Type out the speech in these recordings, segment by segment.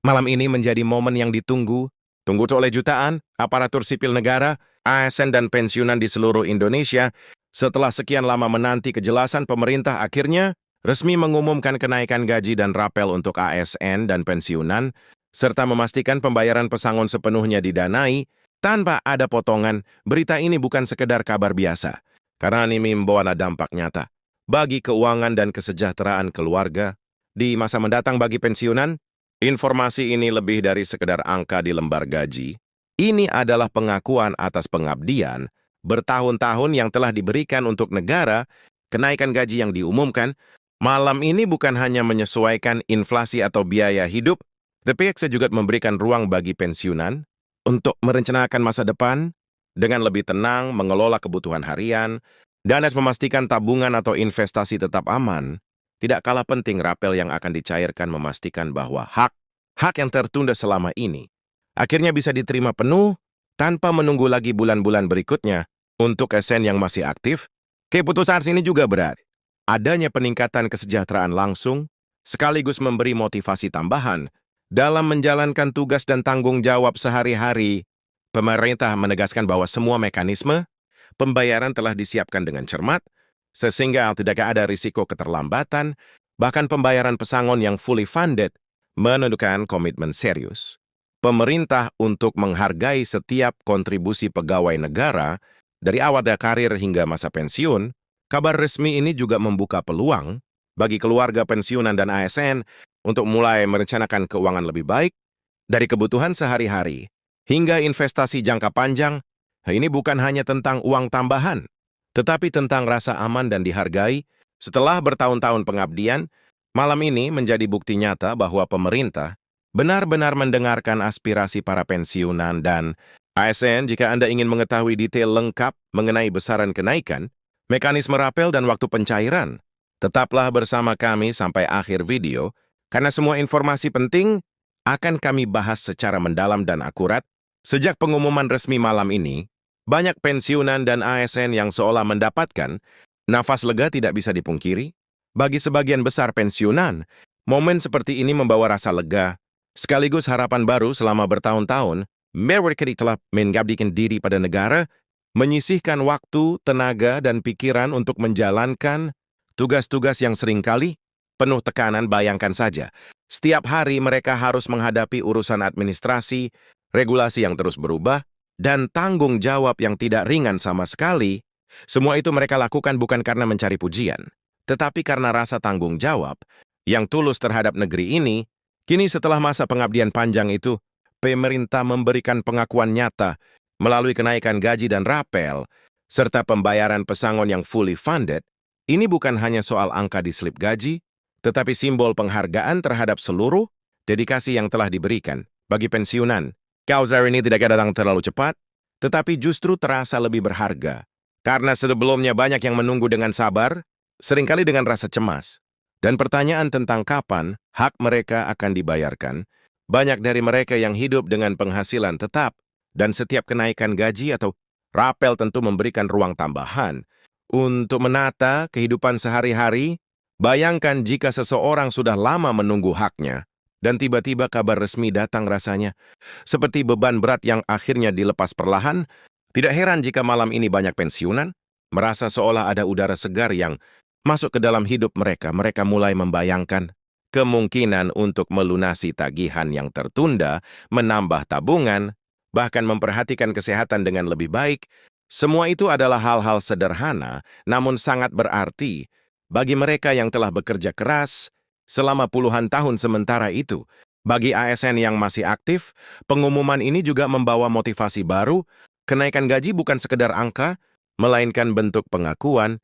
Malam ini menjadi momen yang tunggu oleh jutaan aparatur sipil negara, ASN dan pensiunan di seluruh Indonesia. Setelah sekian lama menanti kejelasan, pemerintah akhirnya resmi mengumumkan kenaikan gaji dan rapel untuk ASN dan pensiunan, serta memastikan pembayaran pesangon sepenuhnya didanai tanpa ada potongan. Berita ini bukan sekedar kabar biasa, karena ini membawa dampak nyata bagi keuangan dan kesejahteraan keluarga di masa mendatang. Bagi pensiunan, informasi ini lebih dari sekedar angka di lembar gaji. Ini adalah pengakuan atas pengabdian bertahun-tahun yang telah diberikan untuk negara. Kenaikan gaji yang diumumkan malam ini bukan hanya menyesuaikan inflasi atau biaya hidup, tapi juga memberikan ruang bagi pensiunan untuk merencanakan masa depan dengan lebih tenang, mengelola kebutuhan harian, dan memastikan tabungan atau investasi tetap aman. Tidak kalah penting, rapel yang akan dicairkan memastikan bahwa hak yang tertunda selama ini akhirnya bisa diterima penuh tanpa menunggu lagi bulan-bulan berikutnya. Untuk ASN yang masih aktif, keputusan ini juga berarti adanya peningkatan kesejahteraan langsung, sekaligus memberi motivasi tambahan dalam menjalankan tugas dan tanggung jawab sehari-hari. Pemerintah menegaskan bahwa semua mekanisme pembayaran telah disiapkan dengan cermat, sehingga tidak ada risiko keterlambatan. Bahkan pembayaran pesangon yang fully funded menunjukkan komitmen serius pemerintah untuk menghargai setiap kontribusi pegawai negara dari awal karir hingga masa pensiun. Kabar resmi ini juga membuka peluang bagi keluarga pensiunan dan ASN untuk mulai merencanakan keuangan lebih baik, dari kebutuhan sehari-hari hingga investasi jangka panjang. Ini bukan hanya tentang uang tambahan, tetapi tentang rasa aman dan dihargai. Setelah bertahun-tahun pengabdian, malam ini menjadi bukti nyata bahwa pemerintah benar-benar mendengarkan aspirasi para pensiunan dan ASN. Jika Anda ingin mengetahui detail lengkap mengenai besaran kenaikan, mekanisme rapel dan waktu pencairan, tetaplah bersama kami sampai akhir video, karena semua informasi penting akan kami bahas secara mendalam dan akurat. Sejak pengumuman resmi malam ini, banyak pensiunan dan ASN yang seolah mendapatkan nafas lega. Tidak bisa dipungkiri, bagi sebagian besar pensiunan, momen seperti ini membawa rasa lega, sekaligus harapan baru. Selama bertahun-tahun, mereka telah mengabdikan diri pada negara, menyisihkan waktu, tenaga, dan pikiran untuk menjalankan tugas-tugas yang seringkali penuh tekanan. Bayangkan saja, setiap hari mereka harus menghadapi urusan administrasi, regulasi yang terus berubah, dan tanggung jawab yang tidak ringan sama sekali. Semua itu mereka lakukan bukan karena mencari pujian, tetapi karena rasa tanggung jawab yang tulus terhadap negeri ini. Kini setelah masa pengabdian panjang itu, pemerintah memberikan pengakuan nyata melalui kenaikan gaji dan rapel, serta pembayaran pesangon yang fully funded. Ini bukan hanya soal angka di slip gaji, tetapi simbol penghargaan terhadap seluruh dedikasi yang telah diberikan. Bagi pensiunan, kabar ini tidak datang terlalu cepat, tetapi justru terasa lebih berharga. Karena sebelumnya banyak yang menunggu dengan sabar, seringkali dengan rasa cemas, dan pertanyaan tentang kapan hak mereka akan dibayarkan. Banyak dari mereka yang hidup dengan penghasilan tetap, dan setiap kenaikan gaji atau rapel tentu memberikan ruang tambahan untuk menata kehidupan sehari-hari. Bayangkan jika seseorang sudah lama menunggu haknya, dan tiba-tiba kabar resmi datang, rasanya seperti beban berat yang akhirnya dilepas perlahan. Tidak heran jika malam ini banyak pensiunan merasa seolah ada udara segar yang masuk ke dalam hidup mereka. Mereka mulai membayangkan kemungkinan untuk melunasi tagihan yang tertunda, menambah tabungan, bahkan memperhatikan kesehatan dengan lebih baik. Semua itu adalah hal-hal sederhana, namun sangat berarti bagi mereka yang telah bekerja keras selama puluhan tahun. Sementara itu, bagi ASN yang masih aktif, pengumuman ini juga membawa motivasi baru. Kenaikan gaji bukan sekedar angka, melainkan bentuk pengakuan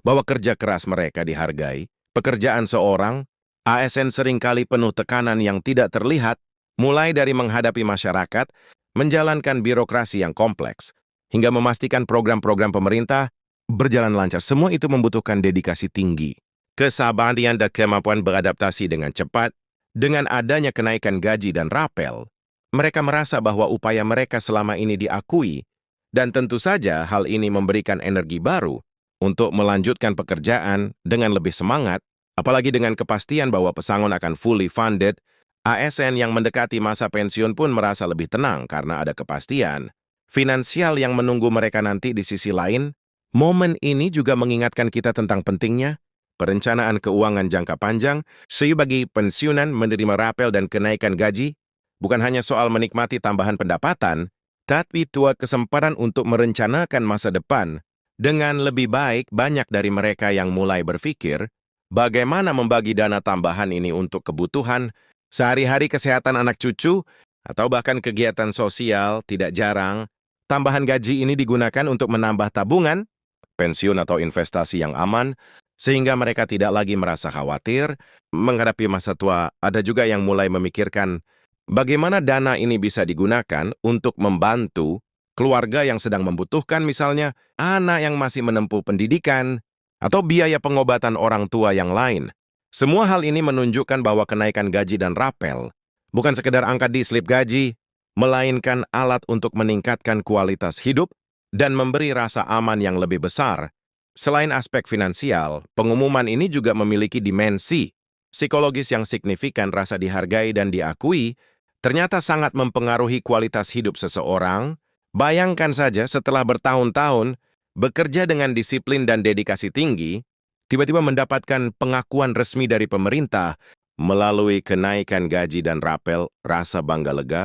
bahwa kerja keras mereka dihargai. Pekerjaan seorang ASN seringkali penuh tekanan yang tidak terlihat, mulai dari menghadapi masyarakat, menjalankan birokrasi yang kompleks, hingga memastikan program-program pemerintah berjalan lancar. Semua itu membutuhkan dedikasi tinggi, kesabaran, dan kemampuan beradaptasi dengan cepat. Dengan adanya kenaikan gaji dan rapel, mereka merasa bahwa upaya mereka selama ini diakui, dan tentu saja hal ini memberikan energi baru untuk melanjutkan pekerjaan dengan lebih semangat, apalagi dengan kepastian bahwa pesangon akan fully funded ASN yang mendekati masa pensiun pun merasa lebih tenang karena ada kepastian finansial yang menunggu mereka nanti. Di sisi lain, momen ini juga mengingatkan kita tentang pentingnya perencanaan keuangan jangka panjang, sebagai pensiunan menerima rapel dan kenaikan gaji, bukan hanya soal menikmati tambahan pendapatan, tapi tua kesempatan untuk merencanakan masa depan. Dengan lebih baik, banyak dari mereka yang mulai berpikir bagaimana membagi dana tambahan ini untuk kebutuhan sehari-hari, kesehatan anak cucu, atau bahkan kegiatan sosial. Tidak jarang, tambahan gaji ini digunakan untuk menambah tabungan, pensiun atau investasi yang aman, sehingga mereka tidak lagi merasa khawatir menghadapi masa tua. Ada juga yang mulai memikirkan bagaimana dana ini bisa digunakan untuk membantu keluarga yang sedang membutuhkan, misalnya anak yang masih menempuh pendidikan, atau biaya pengobatan orang tua yang lain. Semua hal ini menunjukkan bahwa kenaikan gaji dan rapel bukan sekedar angka di slip gaji, melainkan alat untuk meningkatkan kualitas hidup dan memberi rasa aman yang lebih besar. Selain aspek finansial, pengumuman ini juga memiliki dimensi psikologis yang signifikan. Rasa dihargai dan diakui ternyata sangat mempengaruhi kualitas hidup seseorang. Bayangkan saja, setelah bertahun-tahun bekerja dengan disiplin dan dedikasi tinggi, tiba-tiba mendapatkan pengakuan resmi dari pemerintah melalui kenaikan gaji dan rapel. Rasa bangga, lega,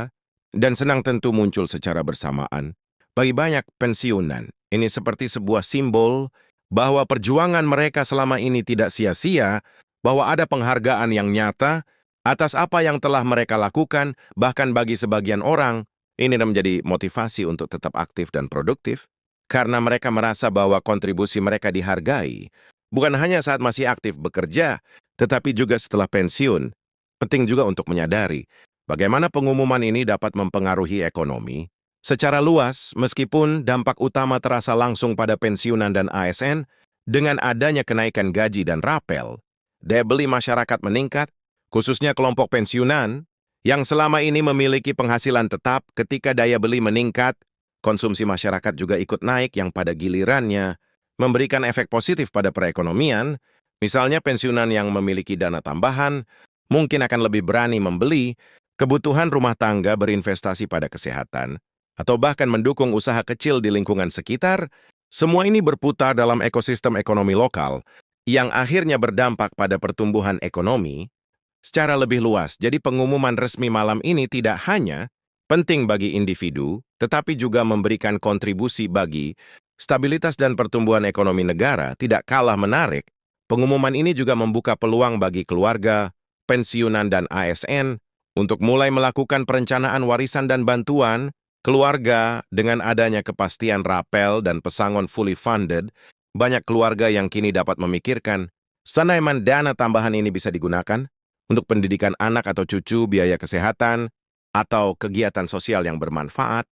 dan senang tentu muncul secara bersamaan. Bagi banyak pensiunan, ini seperti sebuah simbol bahwa perjuangan mereka selama ini tidak sia-sia, bahwa ada penghargaan yang nyata atas apa yang telah mereka lakukan. Bahkan bagi sebagian orang, ini menjadi motivasi untuk tetap aktif dan produktif, karena mereka merasa bahwa kontribusi mereka dihargai, bukan hanya saat masih aktif bekerja, tetapi juga setelah pensiun. Penting juga untuk menyadari bagaimana pengumuman ini dapat mempengaruhi ekonomi secara luas. Meskipun dampak utama terasa langsung pada pensiunan dan ASN, dengan adanya kenaikan gaji dan rapel, daya beli masyarakat meningkat, khususnya kelompok pensiunan yang selama ini memiliki penghasilan tetap. Ketika daya beli meningkat, konsumsi masyarakat juga ikut naik, yang pada gilirannya memberikan efek positif pada perekonomian. Misalnya pensiunan yang memiliki dana tambahan mungkin akan lebih berani membeli kebutuhan rumah tangga, berinvestasi pada kesehatan, atau bahkan mendukung usaha kecil di lingkungan sekitar. Semua ini berputar dalam ekosistem ekonomi lokal yang akhirnya berdampak pada pertumbuhan ekonomi secara lebih luas. Jadi pengumuman resmi malam ini tidak hanya penting bagi individu, tetapi juga memberikan kontribusi bagi stabilitas dan pertumbuhan ekonomi negara. Tidak kalah menarik, pengumuman ini juga membuka peluang bagi keluarga, pensiunan, dan ASN untuk mulai melakukan perencanaan warisan dan bantuan keluarga. Dengan adanya kepastian rapel dan pesangon fully funded, banyak keluarga yang kini dapat memikirkan, seandainya dana tambahan ini bisa digunakan untuk pendidikan anak atau cucu, biaya kesehatan, atau kegiatan sosial yang bermanfaat.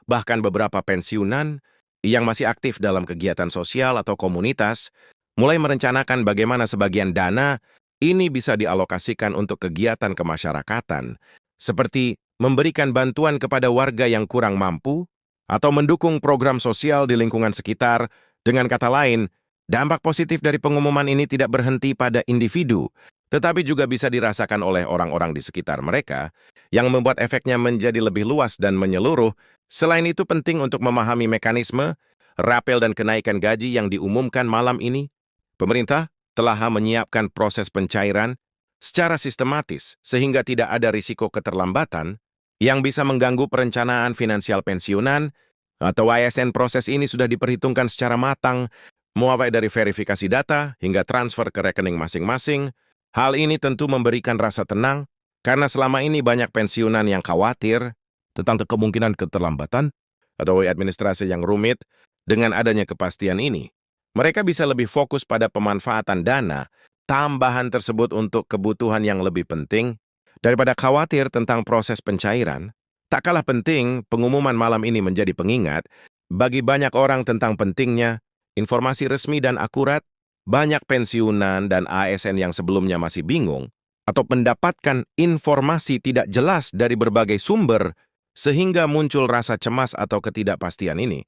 Bahkan beberapa pensiunan yang masih aktif dalam kegiatan sosial atau komunitas mulai merencanakan bagaimana sebagian dana ini bisa dialokasikan untuk kegiatan kemasyarakatan, seperti memberikan bantuan kepada warga yang kurang mampu, atau mendukung program sosial di lingkungan sekitar. Dengan kata lain, dampak positif dari pengumuman ini tidak berhenti pada individu, tetapi juga bisa dirasakan oleh orang-orang di sekitar mereka, yang membuat efeknya menjadi lebih luas dan menyeluruh. Selain itu, penting untuk memahami mekanisme rapel dan kenaikan gaji yang diumumkan malam ini. Pemerintah telah menyiapkan proses pencairan secara sistematis sehingga tidak ada risiko keterlambatan yang bisa mengganggu perencanaan finansial pensiunan atau ASN. Proses ini sudah diperhitungkan secara matang, mulai dari verifikasi data hingga transfer ke rekening masing-masing. Hal ini tentu memberikan rasa tenang, karena selama ini banyak pensiunan yang khawatir tentang kemungkinan keterlambatan atau administrasi yang rumit. Dengan adanya kepastian ini, mereka bisa lebih fokus pada pemanfaatan dana tambahan tersebut untuk kebutuhan yang lebih penting daripada khawatir tentang proses pencairan. Tak kalah penting, pengumuman malam ini menjadi pengingat bagi banyak orang tentang pentingnya informasi resmi dan akurat. Banyak pensiunan dan ASN yang sebelumnya masih bingung atau mendapatkan informasi tidak jelas dari berbagai sumber, sehingga muncul rasa cemas atau ketidakpastian ini.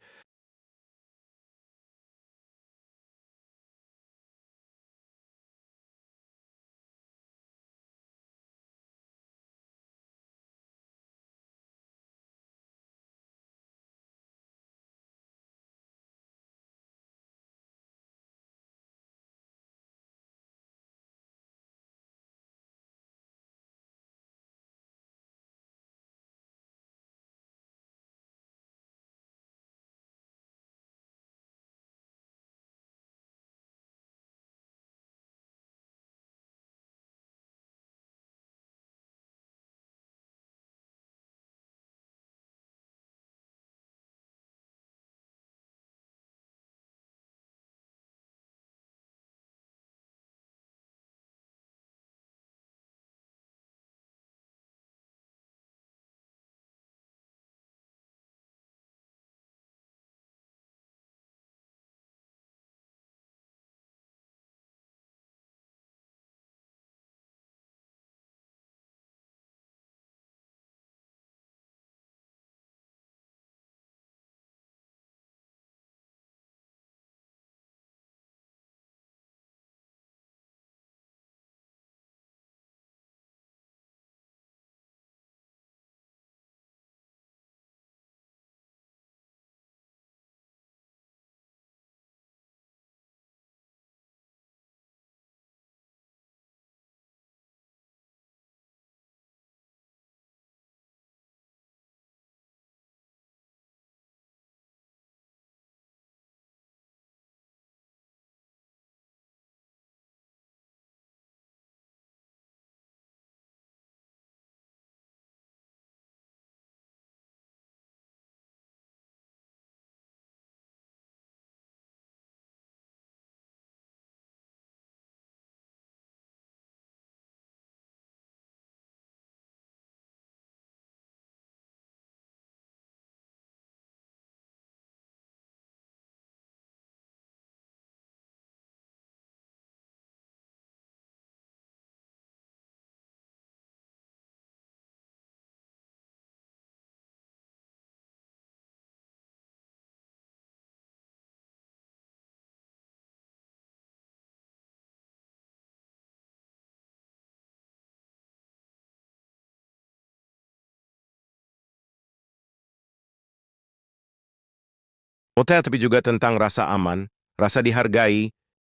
Tapi juga tentang rasa aman, rasa dihargai,